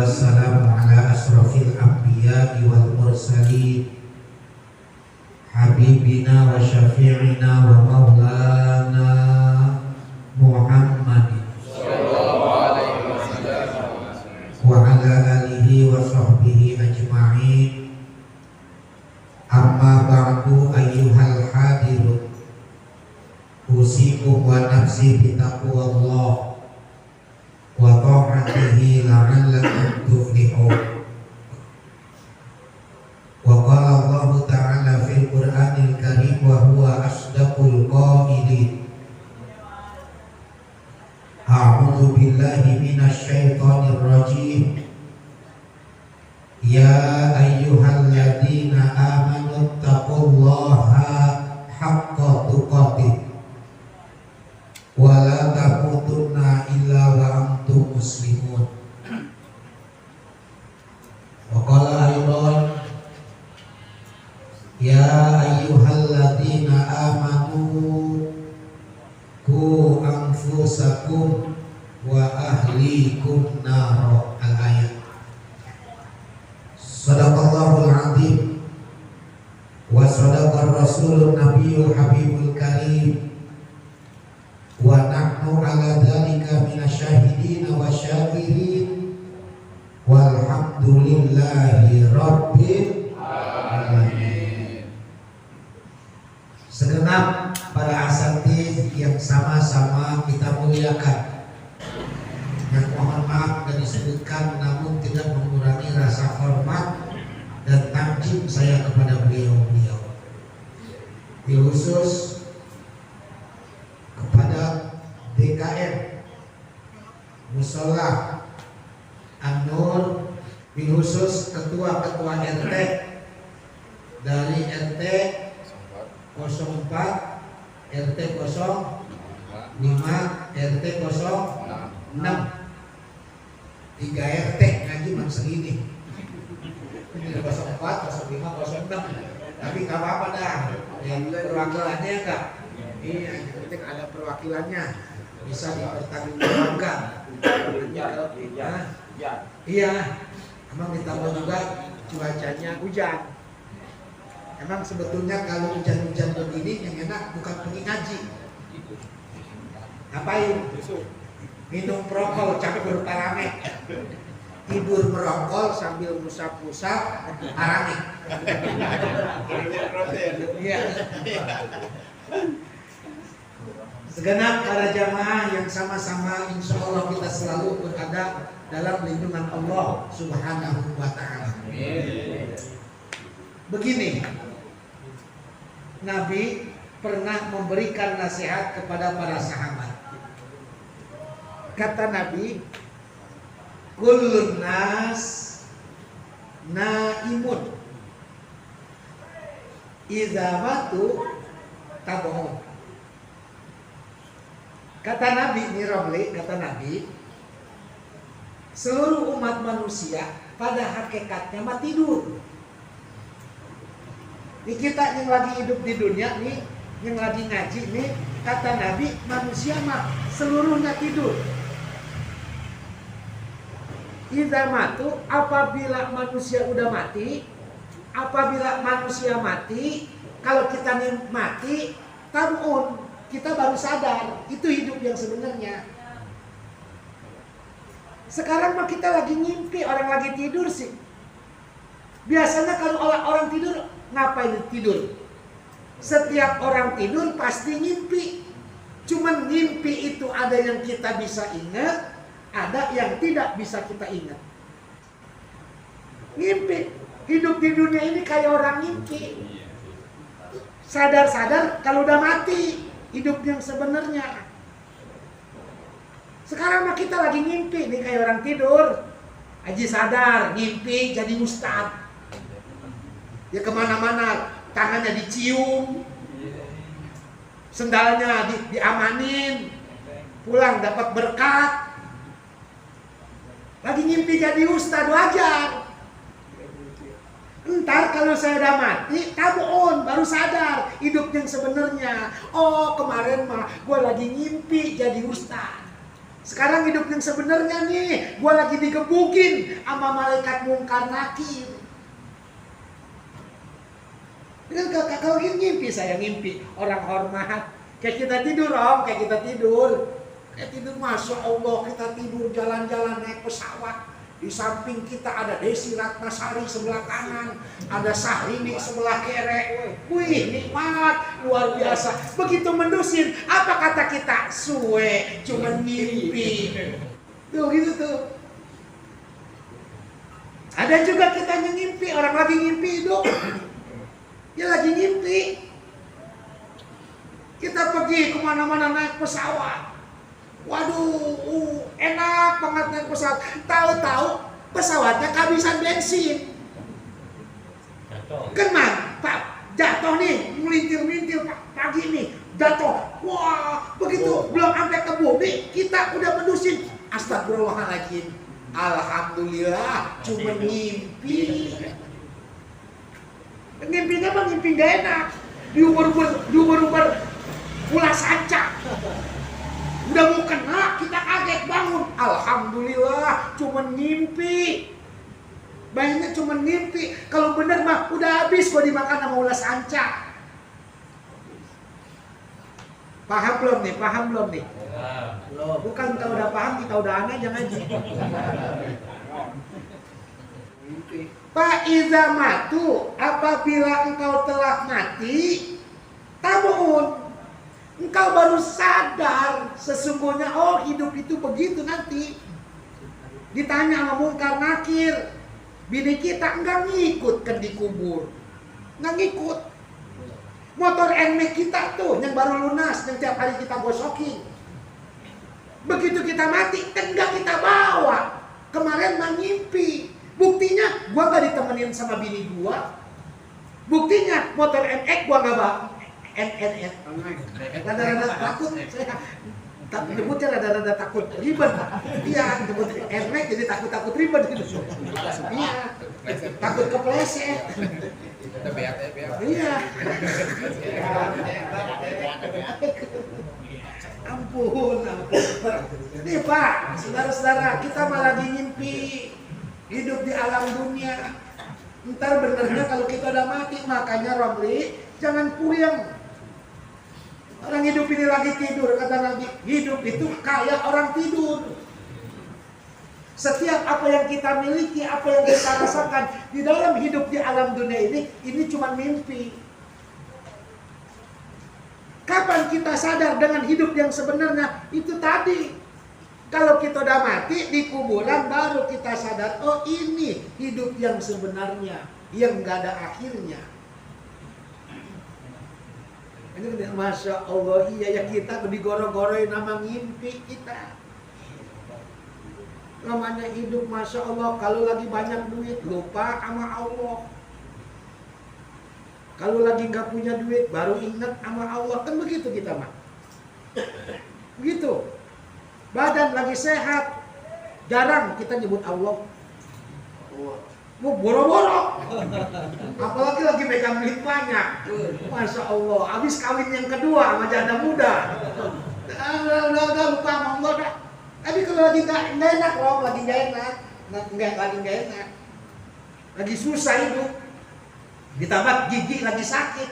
wassalamu ala asrafil anbiya'i wal mursalin habibina wa syafi'ina wa maulana Muhammadin wa ala alihi wa sahbihi ajma'in. Amma ba'du ayyuhal hadirun, usikum wa nafsi bitaqwallah wa ta'atihi la'allakum tuflihun. Wa qala Allah ta'ala fil Qur'anil Karim wa huwa asdaqul qailin. A'udzu billahi minasy syaithanir rajim. Ya ayyuhalladzina amanu taqullaha haqqa tuqatih wa la tamutunna illa wa antum muslimun. Wa qala aydan ya ayyuhalladzina amanu qu anfusakum wa ahlikum nar. Al-ayat. Sadaqallahul azim wa sadaqar rasulun nabiyul habibul karim wa nahnu ala dzalika minasyahidin wa syakirin walhamdulillahi rabbil alamin. Segenap para asatidz yang sama-sama kita muliakan, yang mohon maaf dan disebutkan namun tidak mengurangi rasa hormat dan takjub saya kepada beliau-beliau, khusus kepada DKM Mushola An-Nur, khusus ketua-ketua RT dari RT 04, RT 05, RT 06, 3 RT ngaji man segini, 04, 05, 06. Tapi gak apa-apa dah, yang perwakilannya enggak. Iya, yang penting ada perwakilannya, bisa dipertanggungjawabkan. Iya, emang ditambah juga cuacanya hujan. Emang sebetulnya kalau hujan-hujan begini yang enak bukan pergi ngaji. Ngapain? Minum prokol campur tarameh, tidur merokol sambil musap-musap tarameh. Iya. Segenap para jamaah yang sama-sama insya Allah kita selalu berada dalam lindungan Allah Subhanahu wa ta'ala. Begini, Nabi pernah memberikan nasihat kepada para sahabat. Kata Nabi, kullun nas naimun idza matu tabuh. Kata Nabi ini Romli, kata Nabi, seluruh umat manusia pada hakikatnya mah tidur. Ini kita yang lagi hidup di dunia nih, yang lagi ngaji nih, kata Nabi manusia mah seluruhnya tidur. Idza matu, apabila manusia udah mati, apabila manusia mati, kalau kita nih mati, tabuun, kita baru sadar, itu hidup yang sebenarnya. Sekarang mah kita lagi ngimpi, orang lagi tidur sih. Biasanya kalau orang tidur, ngapain tidur? Setiap orang tidur pasti ngimpi. Cuman ngimpi itu ada yang kita bisa ingat, ada yang tidak bisa kita ingat. Ngimpi, hidup di dunia ini kayak orang ngimpi. Sadar-sadar kalau udah mati, hidup yang sebenarnya. Sekarang mah kita lagi ngimpi nih kayak orang tidur. Haji sadar, ngimpi jadi ustad. Ya kemana-mana, tangannya dicium, sendalnya diamanin, pulang dapat berkat. Lagi ngimpi jadi ustad, wajar. Ntar kalau saya udah mati, tabuun, baru sadar hidup yang sebenarnya. Oh kemarin mah gue lagi ngimpi jadi ustad. Sekarang hidup yang sebenarnya nih, gue lagi digebukin sama malaikat mungkar nakir. Dengan kalau ngimpi, saya ngimpi orang hormat. Kayak kita tidur om, kayak kita tidur. Kayak tidur, Masya Allah, kita tidur jalan-jalan naik pesawat. Di samping kita ada Desi Ratnasari sebelah kanan, ada Syahrini sebelah kiri. Wih, nikmat, luar biasa. Begitu mendusin, apa kata kita? Suwe, cuma ngimpi. Tuh gitu tuh. Ada juga kita ngimpi, orang lagi ngimpi hidup. Dia lagi ngimpi. Kita pergi kemana-mana naik pesawat. Waduh, enak banget naik pesawat. Tahu-tahu pesawatnya kehabisan bensin. Kena, Pak, jatuh nih, melintir-melintir pagi nih, jatuh. Wah, begitu belum sampai ke bumi, kita udah mendusin. Astagfirullahaladzim. Alhamdulillah, cuma ngimpi. Ngimpinya mah ngimpi gak enak. Diuber-uber ulah sanca. Udah mau kena, kita kaget bangun. Alhamdulillah, cuma ngimpi. Bayangnya cuma ngimpi. Kalau bener mah udah habis gua dimakan sama ulas sanca. Paham belum nih? Paham belum nih? Bukan kalau udah paham kita udah aneh aja ngaji. Pak iza matu, apabila engkau telah mati, tamun. Engkau baru sadar sesungguhnya, oh hidup itu begitu nanti. Ditanya sama mungkar nakir, bini kita enggak ngikut kan dikubur, enggak ngikut. Motor NMAX kita tuh yang baru lunas, yang tiap hari kita gosokin, begitu kita mati kan enggak kita bawa. Kemarin mah ngimpi. Buktinya gua enggak ditemenin sama bini gua. Buktinya motor NMAX gua enggak bawa. Rada-rada takut saya, tapi nyebutnya rada-rada takut ribet. Iya, nyebut NMAX jadi takut ribet gitu. Iya, takut kepleset. Iya. Ampun. Nih Pak, saudara-saudara, kita malah lagi ngimpi hidup di alam dunia. Ntar benernya kalau kita udah mati, makanya Romli jangan puyeng. Orang hidup ini lagi tidur, kata Nabi, hidup itu kayak orang tidur. Setiap apa yang kita miliki, apa yang kita rasakan di dalam hidup di alam dunia ini cuma mimpi. Kapan kita sadar dengan hidup yang sebenarnya? Itu tadi. Kalau kita udah mati di kuburan baru kita sadar, oh ini hidup yang sebenarnya, yang gak ada akhirnya. Ini Masya Allah, iya ya, kita digoro-goroin nama ngimpi kita. Namanya hidup Masya Allah, kalau lagi banyak duit lupa sama Allah. Kalau lagi gak punya duit baru ingat sama Allah. Kan begitu kita mah. Begitu. Badan lagi sehat, jarang kita nyebut Allah. Boro-boro. Apalagi lagi megang duit banyak. Masya Allah, habis kawin yang kedua sama janda muda. Udah lupa sama Allah dah. Tapi kalau lagi nggak enak, lagi nggak enak, lagi susah hidup, ditambah gigi lagi sakit.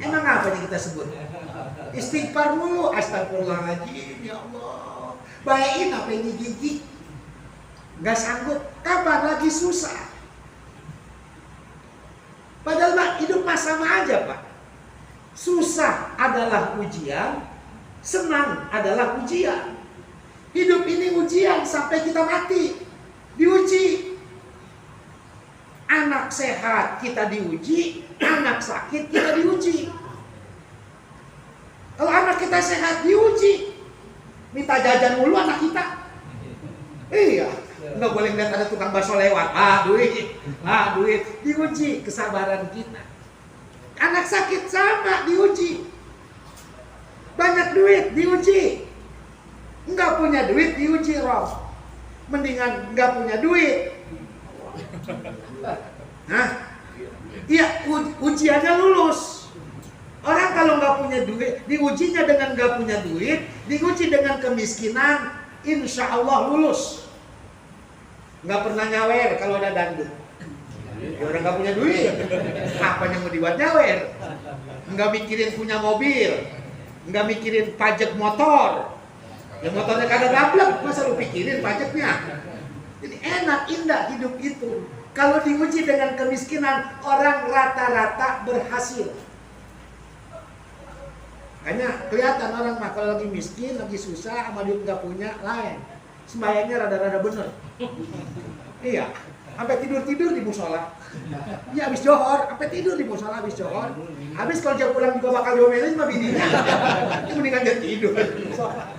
Emang apa yang kita sebut? Istighfar mulu, astagfirullahaladzim, ya Allah. Baikin apa ini gigi? Nggak sanggup. Kapan lagi susah? Padahal Pak, hidup mah sama aja Pak. Susah adalah ujian, senang adalah ujian. Hidup ini ujian sampai kita mati. Diuji. Anak sehat kita diuji, anak sakit kita diuji. Kalau anak kita sehat diuji, minta jajan mulu anak kita. Iya. Nggak boleh lihat ada tukang bakso lewat, duit, diuji kesabaran kita. Anak sakit sama diuji. Banyak duit diuji. Nggak punya duit diuji, Rob. Mendingan nggak punya duit. Nah, iya, ujiannya lulus. Orang kalau nggak punya duit, diujinya dengan nggak punya duit, diuji dengan kemiskinan, insya Allah lulus. Nggak pernah nyawer kalau ada dangdut. Ya orang nggak punya duit, apa yang mau dibuat nyawer? Nggak mikirin punya mobil, nggak mikirin pajak motor. Ya motornya kagak gablek, masa lu pikirin pajaknya? Jadi enak, indah hidup itu. Kalau diuji dengan kemiskinan, orang rata-rata berhasil. Makanya kelihatan orang mah kalau lagi miskin, lagi susah, sama duit nggak punya, lain. Sembayangnya rada-rada bener. Iya, sampai tidur-tidur di musola. Iya, habis johor, sampai tidur di musola habis johor. Habis kalau jam pulang juga bakal diomelin sama bininya. Mendingan dia tidur di musola.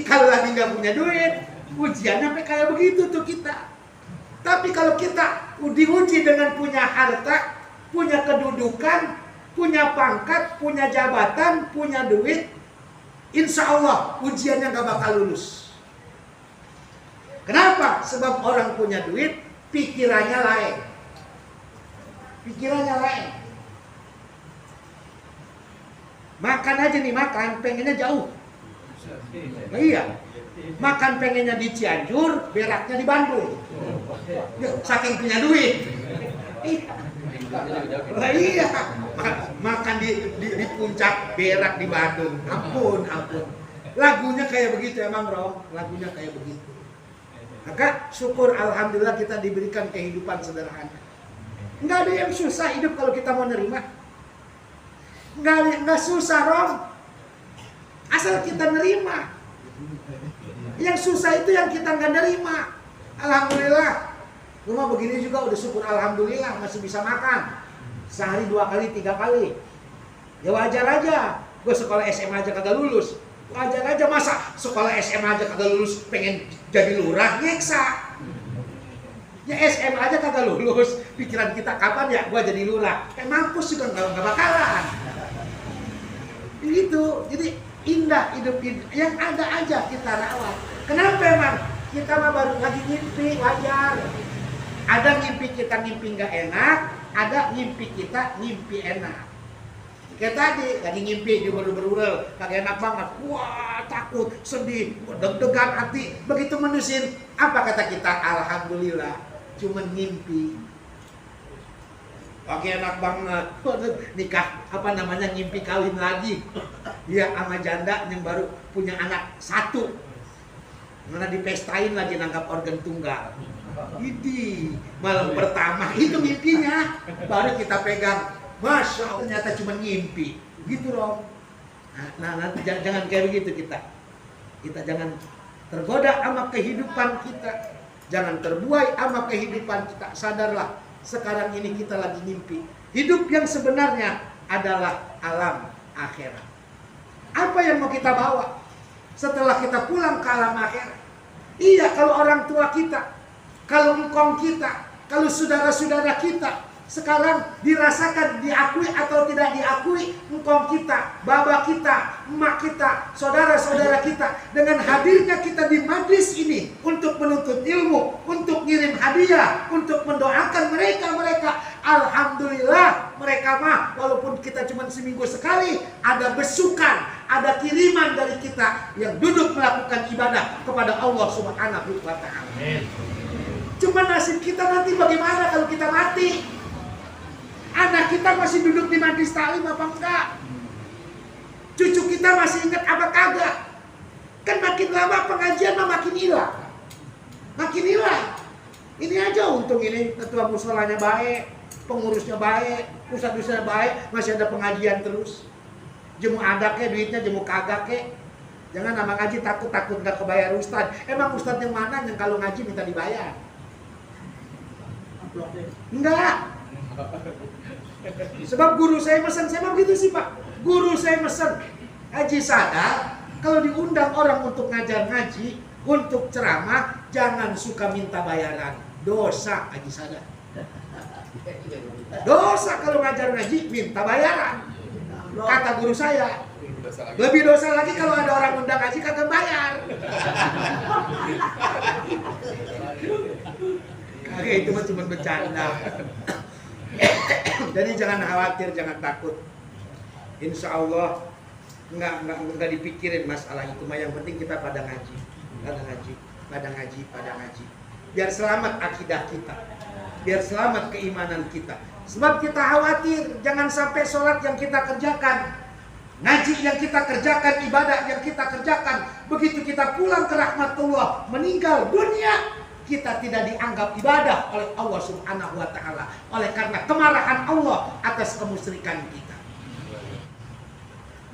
Kalau lagi nggak punya duit, ujian sampai kayak begitu tuh kita. Tapi kalau kita diuji dengan punya harta, punya kedudukan, punya pangkat, punya jabatan, punya duit, insya Allah ujiannya nggak bakal lulus. Kenapa? Sebab orang punya duit, pikirannya lain. Pikirannya lain. Makan aja nih, makan, pengennya jauh. Nah, iya. Makan pengennya di Cianjur, beraknya di Bandung. Ya, saking punya duit. Nah, iya. Makan di puncak, berak di Bandung. Ampun. Lagunya kayak begitu emang, Rom. Lagunya kayak begitu. Maka syukur alhamdulillah kita diberikan kehidupan sederhana. Nggak ada yang susah hidup kalau kita mau nerima. Nggak susah, Rom. Asal kita nerima. Yang susah itu yang kita nggak nerima. Alhamdulillah. Rumah begini juga udah syukur alhamdulillah masih bisa makan. Sehari 2 kali, 3 kali. Ya wajar aja. Gue sekolah SMA aja kagak lulus. Wajar aja, masa sekolah SMA aja kagak lulus pengen jadi lurah, nyeksa. Ya SMA aja kagak lulus, pikiran kita kapan ya gua jadi lurah. Mampus juga nggak bakalan. Begitu. Jadi indah hidup yang ada aja kita rawat. Kenapa emang? Kita mah baru lagi ngimpi, wajar. Ada ngimpi kita ngimpi nggak enak, ada ngimpi kita ngimpi enak. Kayak tadi ngimpi di berurel, kagak enak banget. Wah, takut, sedih, deg-degan hati. Begitu menusin, apa kata kita? Alhamdulillah, cuma ngimpi. Oke, enak banget. Nikah, apa namanya, ngimpi kawin lagi. Dia sama janda yang baru punya anak 1. Mana dipestain lagi nangkap organ tunggal. Idi, malam pertama itu mimpinya. Baru kita pegang. Masya Allah, ternyata cuma ngimpi. Gitu, Rom. Nah, nanti jangan kayak begitu kita. Kita jangan tergoda sama kehidupan kita. Jangan terbuai sama kehidupan kita. Sadarlah, sekarang ini kita lagi ngimpi. Hidup yang sebenarnya adalah alam akhirat. Apa yang mau kita bawa setelah kita pulang ke alam akhirat? Iya, kalau orang tua kita, kalau engkong kita, kalau saudara-saudara kita sekarang dirasakan diakui atau tidak diakui, engkong kita, baba kita, emak kita, saudara-saudara kita, dengan hadirnya kita di majlis ini untuk menuntut ilmu, untuk ngirim hadiah, untuk mendoakan mereka, alhamdulillah mereka mah walaupun kita cuma seminggu sekali ada besukan, ada kiriman dari kita yang duduk melakukan ibadah kepada Allah Subhanahu wa Ta'ala. Cuma nasib kita nanti bagaimana kalau kita mati? Anak kita masih duduk di majlis taklim apa enggak? Cucu kita masih ingat apa kagak? Kan makin lama pengajian mah makin hilang. Makin hilang. Ini aja untung ini ketua musolanya baik, pengurusnya baik, ustadz-ustadz baik, masih ada pengajian terus. Jemu ada ke duitnya, jemu kagak ke. Jangan nama ngaji takut nggak kebayar ustadz. Emang ustadz yang mana yang kalau ngaji minta dibayar? Enggak. Sebab guru saya mesen, saya mau gitu sih Pak. Guru saya mesen, Haji sadar kalau diundang orang untuk ngajar ngaji, untuk ceramah, jangan suka minta bayaran. Dosa, Haji sadar. Dosa kalau ngajar ngaji minta bayaran. Kata guru saya. Lebih dosa lagi kalau ada orang undang ngaji kagak bayar. Kagak, itu mah cuma bercanda. Jadi jangan khawatir, jangan takut. Insya Allah nggak dipikirin masalah itu. Yang penting kita pada ngaji. pada ngaji. Biar selamat akidah kita, biar selamat keimanan kita. Sebab kita khawatir jangan sampai sholat yang kita kerjakan, ngaji yang kita kerjakan, ibadah yang kita kerjakan, begitu kita pulang ke rahmatullah, meninggal dunia, kita tidak dianggap ibadah oleh Allah Subhanahu wa Ta'ala, oleh karena kemarahan Allah atas kemusyrikan kita.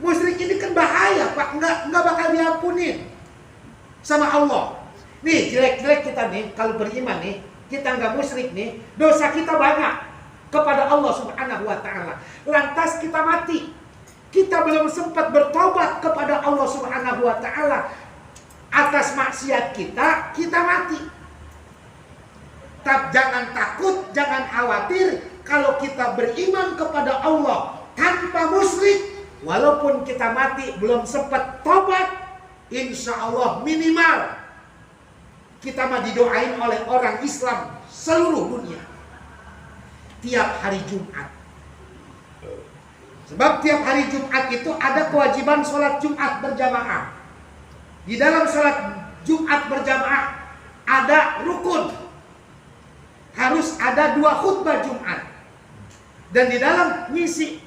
Musyrik ini kan bahaya, Pak, enggak bakal diampunin sama Allah. Nih jelek-jelek kita nih, kalau beriman nih, kita enggak musyrik nih, dosa kita banyak kepada Allah Subhanahu wa Ta'ala. Lantas kita mati, kita belum sempat bertobat kepada Allah Subhanahu wa Ta'ala atas maksiat kita mati. Tapi jangan takut, jangan khawatir kalau kita beriman kepada Allah tanpa musyrik, walaupun kita mati belum sempat tobat, insya Allah minimal kita mah didoain oleh orang Islam seluruh dunia tiap hari Jumat. Sebab tiap hari Jumat itu ada kewajiban sholat Jumat berjamaah. Di dalam sholat Jumat berjamaah ada rukun, harus ada 2 khutbah Jumat. Dan di dalam ngisi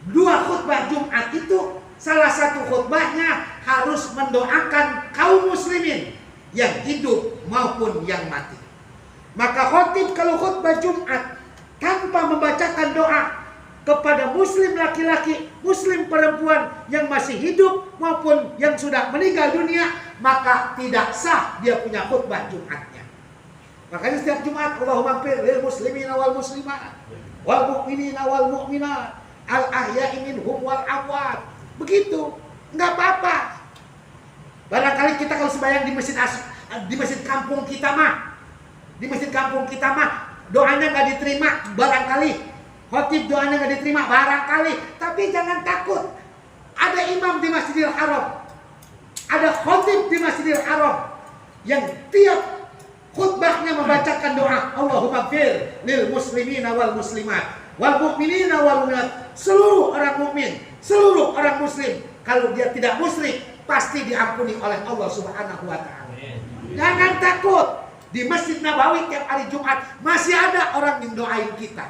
2 khutbah Jumat itu, salah satu khutbahnya harus mendoakan kaum muslimin yang hidup maupun yang mati. Maka khotib kalau khutbah Jumat tanpa membacakan doa kepada muslim laki-laki, muslim perempuan yang masih hidup maupun yang sudah meninggal dunia, maka tidak sah dia punya khutbah Jumatnya. Makanya setiap Jumat, Allahumma ighfir lil muslimina wal muslimat wal mu'minina wal mu'minat al ahya'i minhum wal amwat. Begitu, enggak apa-apa. Barangkali kita kalau sembahyang di masjid kampung kita mah, doanya nggak diterima, barangkali khotib doanya nggak diterima, barangkali. Tapi jangan takut, ada imam di Masjidil Haram, ada khotib di Masjidil Haram yang tiap khutbahnya membacakan doa Allahumma ighfir lil muslimina wal muslimat wal mu'minina wal mu'minat, seluruh orang mukmin, seluruh orang muslim. Kalau dia tidak musyrik, pasti diampuni oleh Allah Subhanahu wa Ta'ala. Jangan takut. Di Masjid Nabawi tiap hari Jumat masih ada orang yang doain kita.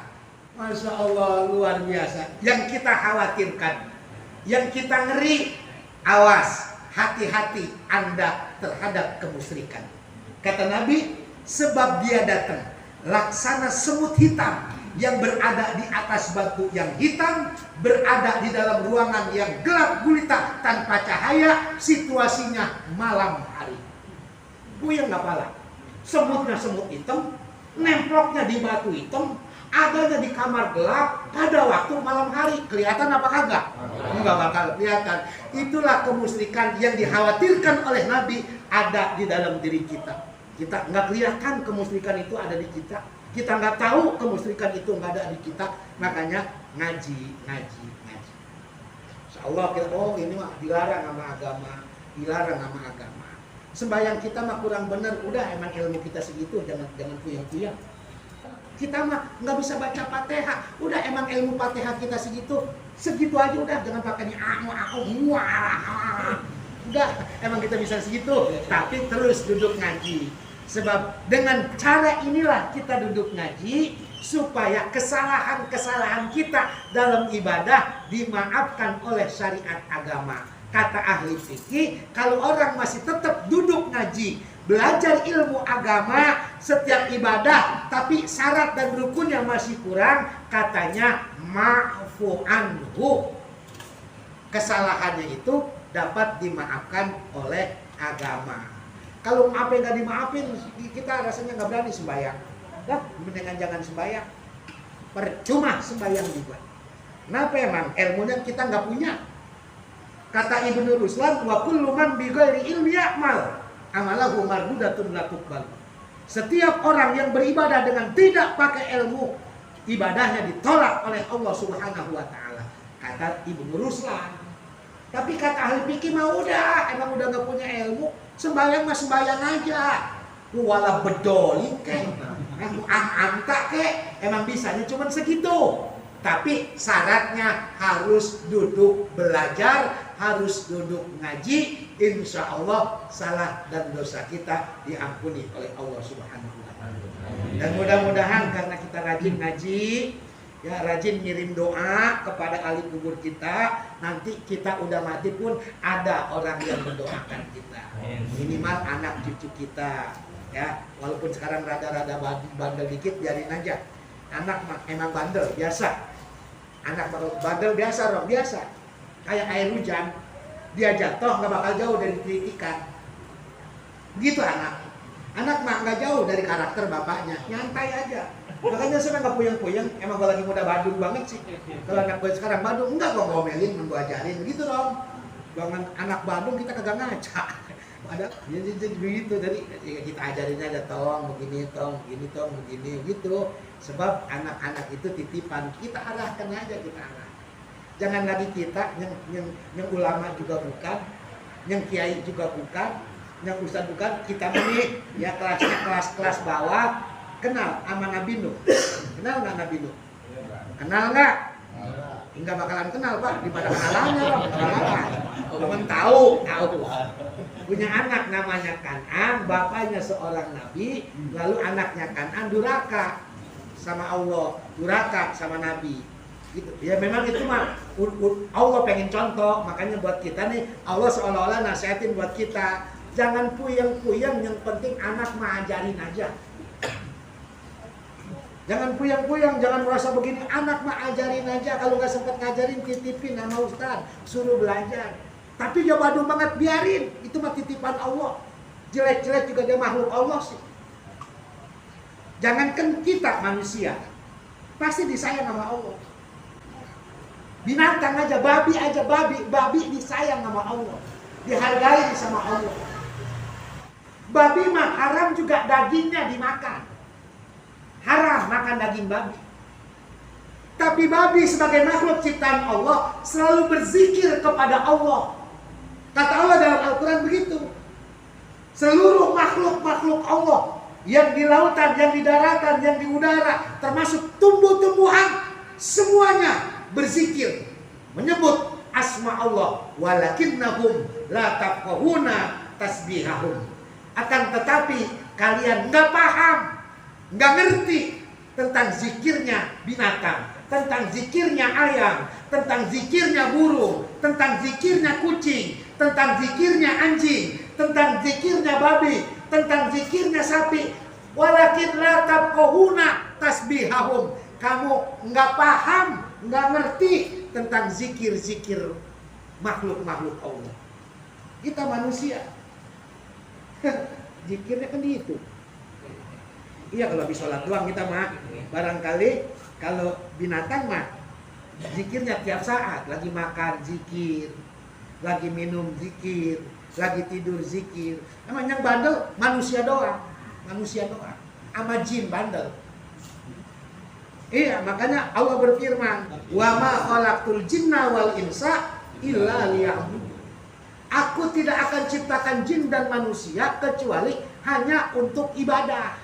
Masya Allah, luar biasa. Yang kita khawatirkan, yang kita ngeri, awas, hati-hati Anda terhadap kemusyrikan. Kata Nabi, sebab dia datang laksana semut hitam yang berada di atas batu yang hitam, berada di dalam ruangan yang gelap gulita tanpa cahaya, situasinya malam hari. Puyeng nggak pala. Semutnya semut hitam, nemploknya di batu hitam, adanya di kamar gelap pada waktu malam hari. Kelihatan apa kagak? Enggak bakal kelihatan. Itulah kemusyrikan yang dikhawatirkan oleh Nabi ada di dalam diri kita. Kita nggak kelihatan kemusyrikan itu ada di kita. Kita nggak tahu kemusyrikan itu nggak ada di kita. Makanya ngaji. Insya Allah kita, oh ini mah dilarang sama agama. Sembahyang kita mah kurang benar, udah emang ilmu kita segitu, jangan kuyang-kuyang. Kita mah nggak bisa baca Fatihah, udah emang ilmu Fatihah kita segitu aja udah, jangan pakai ni enggak, emang kita bisa segitu, tapi terus duduk ngaji. Sebab dengan cara inilah kita duduk ngaji supaya kesalahan-kesalahan kita dalam ibadah dimaafkan oleh syariat agama. Kata ahli fikih, kalau orang masih tetap duduk ngaji, belajar ilmu agama, setiap ibadah, tapi syarat dan rukunnya masih kurang, katanya ma'fu anhu. Kesalahannya itu dapat dimaafkan oleh agama. Kalau apa yang nggak dimaafin, kita rasanya nggak berani sembahyang. Mendingan jangan sembahyang. Percuma sembahyang juga. Kenapa emang? Ilmunya kita nggak punya. Kata Ibnu Ruslan, wa kullu man bi ghairi ilmi ya'mal amalahu mardudatun la tuqbal. Setiap orang yang beribadah dengan tidak pakai ilmu, ibadahnya ditolak oleh Allah Subhanahu wa Ta'ala. Kata Ibnu Ruslan. Tapi kata ahli fikih mah udah, emang udah enggak punya ilmu, sembahyang mah sembahyang aja. Wala bedoli kek, anta kek, emang bisanya cuma segitu. Tapi syaratnya harus duduk belajar, harus duduk ngaji, insya Allah salah dan dosa kita diampuni oleh Allah Subhanahu wa Ta'ala. Dan mudah-mudahan karena kita rajin ngaji, ya rajin ngirim doa kepada ahli kubur kita, nanti kita udah mati pun ada orang yang mendoakan kita. Minimal anak cucu kita, ya walaupun sekarang rada-rada bandel dikit, biarin aja. Anak emang bandel biasa. Anak bandel biasa, Rob, biasa. Kayak air hujan, dia jatuh nggak bakal jauh dari kritikan. Begitu anak. Anak mah nggak jauh dari karakter bapaknya, nyantai aja. Makanya saya nggak puyeng-puyeng. Emang gue lagi muda badung banget sih. Kalau anak gue sekarang badung, enggak gue ngomelin, gue ajarin, begitu Rob. Jangan anak badung kita kagak ngaca. Ada jadi begitu, dari kita ajarin aja, tong begini, tong begini, tong begini, gitu. Sebab anak-anak itu titipan, kita arahkan aja, kita arah. Jangan lagi kita yang ulama juga bukan, yang kiai juga bukan, yang ustadz bukan. Kita ini ya kelasnya kelas bawah. Kenal sama Nabi Nuh? Kenal nggak Nabi Nuh? Kenal nggak? Enggak bakalan kenal Pak, di mana kenalannya Pak? Kenalan. Cuman tahu. Punya anak namanya Kan'an, bapaknya seorang nabi, lalu anaknya Kan'an durhaka sama Allah, durhaka sama Nabi. Gitu. Ya memang itu mah Allah pengen contoh, makanya buat kita nih Allah seolah-olah nasihatin buat kita, jangan puyeng-puyeng, yang penting anak mah ajarin aja. Jangan puyeng-puyeng, jangan merasa begini, anak mah ajarin aja, kalau nggak sempat ngajarin titipin sama ustaz, suruh belajar. Tapi dia badung banget, biarin, itu mah titipan Allah. Jelek-jelek juga dia makhluk Allah sih. Jangankan kita manusia, pasti disayang sama Allah. Binatang aja, babi disayang sama Allah, dihargai sama Allah. Babi mah haram juga dagingnya dimakan. Haram makan daging babi. Tapi babi sebagai makhluk ciptaan Allah selalu berzikir kepada Allah. Kata Allah dalam Al-Quran begitu. Seluruh makhluk-makhluk Allah yang di lautan, yang di daratan, yang di udara, termasuk tumbuh-tumbuhan, semuanya berzikir, menyebut asma Allah. Walakinnahum la tafqahuna tasbihahum. Akan tetapi kalian nggak paham, nggak ngerti tentang zikirnya binatang, tentang zikirnya ayam, tentang zikirnya burung, tentang zikirnya kucing, tentang zikirnya anjing, tentang zikirnya babi, tentang zikirnya sapi. Walakin la tafqahuna tasbihahum. Kamu nggak paham, nggak ngerti tentang zikir-zikir makhluk-makhluk Allah. Kita manusia, zikirnya kan itu. Iya, kalau habis sholat doang kita mah. Barangkali kalau binatang mah zikirnya tiap saat. Lagi makan zikir, lagi minum zikir, lagi tidur zikir. Emang yang bandel manusia doang. Manusia doang. Sama jin bandel. Iya, makanya Allah berfirman, "Wa ma khalaqtul jinna wal insa illa liya'budun." Aku tidak akan ciptakan jin dan manusia kecuali hanya untuk ibadah.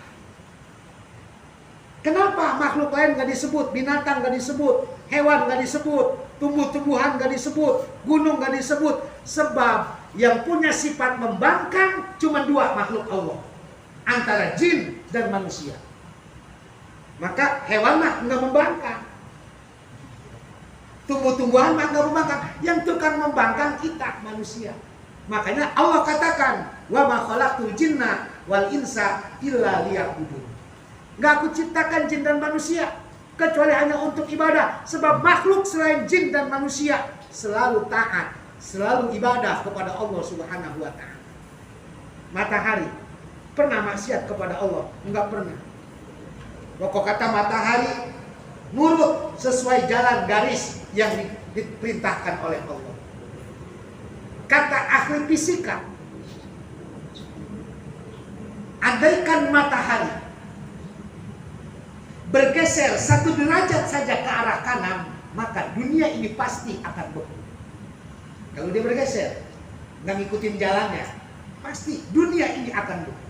Kenapa makhluk lain gak disebut, binatang gak disebut, hewan gak disebut, tumbuh-tumbuhan gak disebut, gunung gak disebut? Sebab yang punya sifat membangkang cuma dua makhluk Allah, antara jin dan manusia. Maka hewan mah gak membangkang, tumbuh-tumbuhan mah gak membangkang. Yang tukang membangkang kita manusia. Makanya Allah katakan, wa ma khalaqtul jinna wal insa illa liya'budun. Gak aku ciptakan jin dan manusia kecuali hanya untuk ibadah. Sebab makhluk selain jin dan manusia selalu taat, selalu ibadah kepada Allah Subhanahu wa Ta'ala. Matahari pernah maksiat kepada Allah? Enggak pernah. Pokok kata matahari nurut sesuai jalan garis yang diperintahkan oleh Allah. Kata ahli fisika, andaikan matahari bergeser 1 derajat saja ke arah kanan, maka dunia ini pasti akan beku. Kalau dia bergeser, nggak ngikutin jalannya, pasti dunia ini akan beku.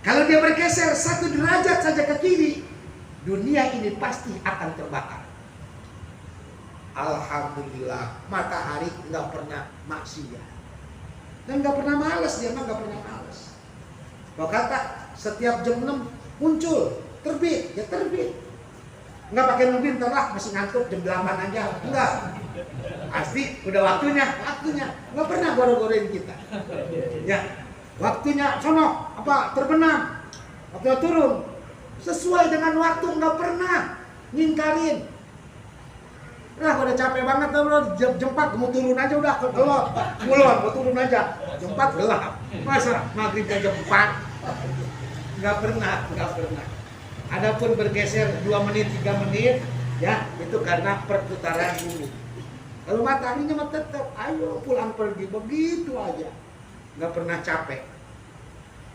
Kalau dia bergeser 1 derajat saja ke kiri, dunia ini pasti akan terbakar. Alhamdulillah, matahari nggak pernah maksiat. Dan nggak pernah males, dia mah nggak pernah males. Kalau kata setiap jam 6 muncul, terbit, ya terbit. Nggak pakai nungguin, lah masih ngantuk jam 8 aja, enggak. Pasti udah waktunya. Nggak pernah goro-goroin kita. Ya, waktunya sono apa terbenam, waktunya turun sesuai dengan waktu, nggak pernah ngingkarin. Lah udah capek banget bro, jam 4 mau turun aja udah gelap, mau turun aja jam 4 gelap, masa maghribnya jam 4? Nggak pernah. Adapun bergeser 2 menit 3 menit ya itu karena perputaran bumi. Kalau mataharinya mah tetap ayo pulang pergi begitu aja, nggak pernah capek.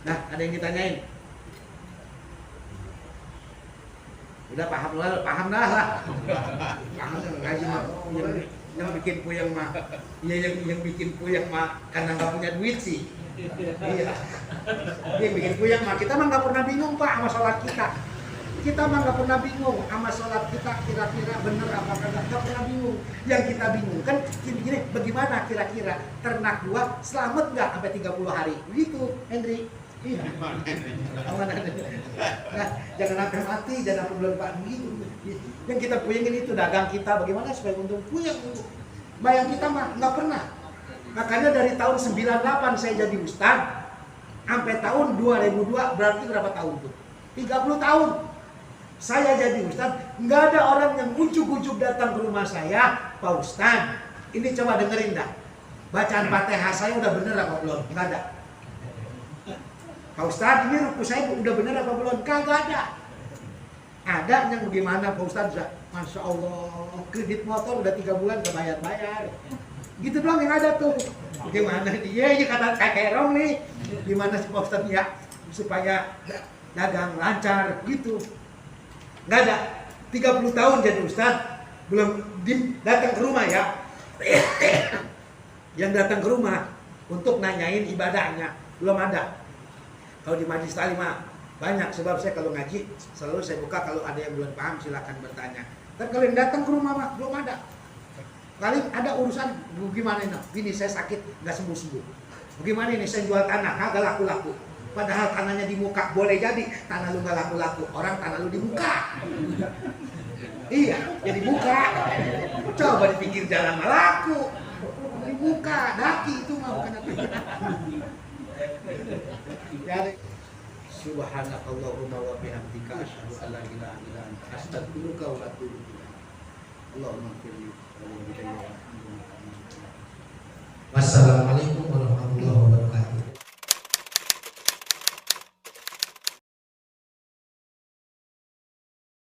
Nah, ada yang ditanyain? Udah paham lah. Paham ngaji mah yang bikin puyeng mah. Iya yang bikin puyeng mah karena nggak punya duit sih. Iya. Yang bikin puyeng mah kita mah nggak pernah bingung Pak sama sholat kita. Kita mah nggak pernah bingung sama sholat kita kira-kira bener apa kagak, nggak pernah bingung. Yang kita bingung kan gini, bagaimana kira-kira ternak gua selamat nggak sampai 30 hari? Begitu, Hendri. Iya. Nah, jangan sampai mati, jangan sampai bulan Pak begitu. Yang kita puyengin itu dagang kita bagaimana supaya untung puyeng. Bayang kita mah nggak pernah. Makanya dari tahun 98 saya jadi ustaz sampai tahun 2002 berarti berapa tahun tuh? 30 tahun. Saya jadi ustaz, nggak ada orang yang ujuk-ujuk datang ke rumah saya, Pak Ustaz, ini coba dengerin dah. Bacaan Fatihah saya udah bener apa belum? Nggak ada. Pak Ustaz, ini ruku saya udah bener apa belum? Kagak ada. Ada yang bagaimana Pak Ustaz? Masya Allah, kredit motor udah 3 bulan gak bayar-bayar. Gitu doang yang ada tuh. Bagaimana dia kata kayak Rong nih. Gimana sih Pak Ustaz ya supaya dagang lancar gitu. Nggak ada. 30 tahun jadi ustaz belum datang ke rumah ya. Yang datang ke rumah untuk nanyain ibadahnya belum ada. Kalau di Majelis Taklim banyak, sebab saya kalau ngaji selalu saya buka, kalau ada yang belum paham silakan bertanya. Tapi kalau yang datang ke rumah mah belum ada. Kali ada urusan gimana ini? Bini saya sakit nggak sembuh-sembuh. Bagaimana ini saya jual tanah kagak laku-laku. Padahal tanahnya di muka, boleh jadi tanah lu gak laku-laku, orang tanah lu di muka. Iya, jadi muka. Coba dipikir jalan laku, di muka, daki itu mah bukan apa. Jadi subhanakallahumma wa bihamdika asyhadu an la ilaha illa anta astaghfiruka wa atubu ilaik. Allahumma firli wa